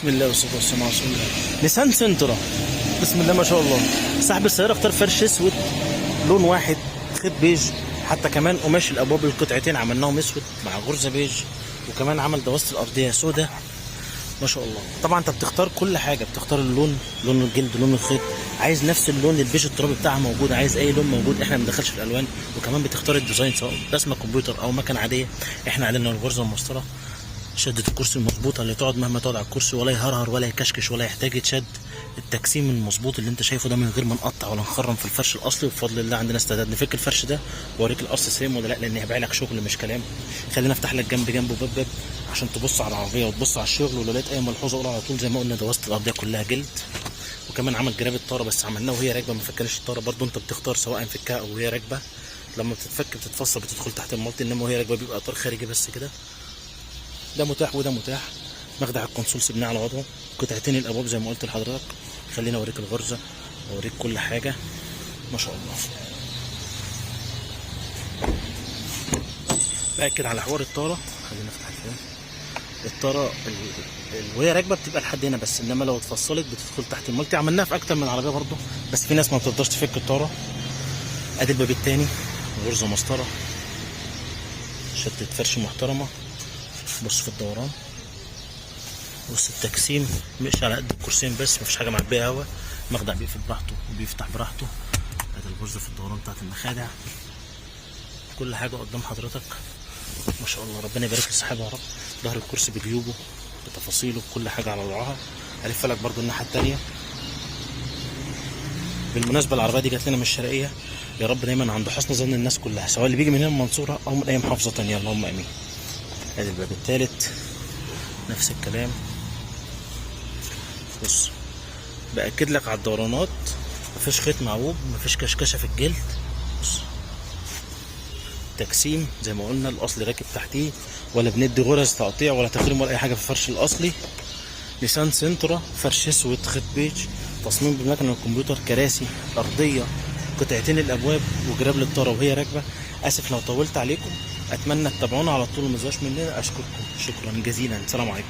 بسم الله والصلاه والسلام على رسول الله. نيسان سنترا، بسم الله ما شاء الله. صاحب السياره اختار فرش اسود لون واحد، خيط بيج، حتى كمان قماش الابواب القطعتين عملناهم اسود مع غرزه بيج، وكمان عمل دواسه الارضيه سودا ما شاء الله. طبعا انت بتختار كل حاجه، بتختار اللون، لون الجلد، لون الخيط، عايز نفس اللون البيج الترابي بتاعها موجود، عايز اي لون موجود، احنا ما بندخلش في الالوان. وكمان بتختار الديزاين سواء رسمه كمبيوتر او مكنه عاديه. احنا عندنا الغرزه المسطره، شدة الكرسي المظبوطة اللي تقعد مهما تقعد على الكرسي ولا يهرهر ولا يكشكش ولا يحتاج يتشد. التجسيم المظبوط اللي انت شايفه ده من غير ما نقطع ولا نخرم في الفرش الاصلي، وبفضل الله عندنا استعداد نفك الفرش ده واوريك الاصل سليم ولا لا، لان هيبقى لك شغل مش كلام. خلينا افتح لك جنب جنب وباب باب عشان تبص على العربيه وتبص على الشغل، ولو لقيت اي ملحوظه قول على طول. زي ما قلنا دواسه الارضيه كلها جلد، وكمان عمل جراب الطاره بس عملناه وهي راكبه، ما فكناش الطاره برده. انت بتختار سواء فكها او وهي راكبه، لما بتتفك بتتفصل بتدخل تحت المالتي، انما وهي راكبه بيبقى اطار خارجي بس كده. ده متاح وده متاح. مخدع الكونسول سيبناه على وضعه، قطعتين الابواب زي ما قلت لحضرتك. خليني اوريك الغرزه واوريك كل حاجه ما شاء الله. باكد على حوار الطاره، خلينا نفتح الفيلم. الطاره وهي راكبه بتبقى لحد هنا بس، انما لو اتفصلت بتدخل تحت المالتي. عملناها في اكتر من عربيه برضه، بس في ناس ما بتقدرش تفك الطاره. ادي الباب التاني، غرزه مسطره، شده فرش محترمه. بص في الدوران، بص التجسيم مش على قد الكرسيين بس، مفيش حاجه معبيه هوا. المخدع بيقفل براحته وبيفتح براحته. ادي الغرزه في الدوران بتاعت المخادع، كل حاجه قدام حضرتك ما شاء الله. ربنا يبارك لصاحبها يا رب. ظهر الكرسي بجيوبه بتفاصيله بكل حاجه على وضعها. الف لك برده الناحيه التانيه. بالمناسبه العربيه دي جات لنا من الشرقيه، يا رب دايما عند حسن ظن الناس كلها، سواء اللي بيجي من هنا من المنصوره او من اي محافظه تانيه، اللهم امين. ادي الباب التالت نفس الكلام. بص باكد لك على الدورانات، مفيش خيط معوج، مفيش كشكشه في الجلد. بص تجسيم زي ما قلنا، الاصل راكب تحتيه، ولا بندي غرز تقطيع ولا تخريم ولا اي حاجه في الفرش الاصلي. نيسان سنترا، فرش اسود، خيط بيج، تصميم بمكنه الكمبيوتر، كراسي، ارضيه، قطعتين الابواب، وجراب للطاره وهي راكبه. اسف لو طولت عليكم، اتمنى تتابعونا على طول وما تزهقوش مننا. اشكركم شكرا جزيلا، سلام عليكم.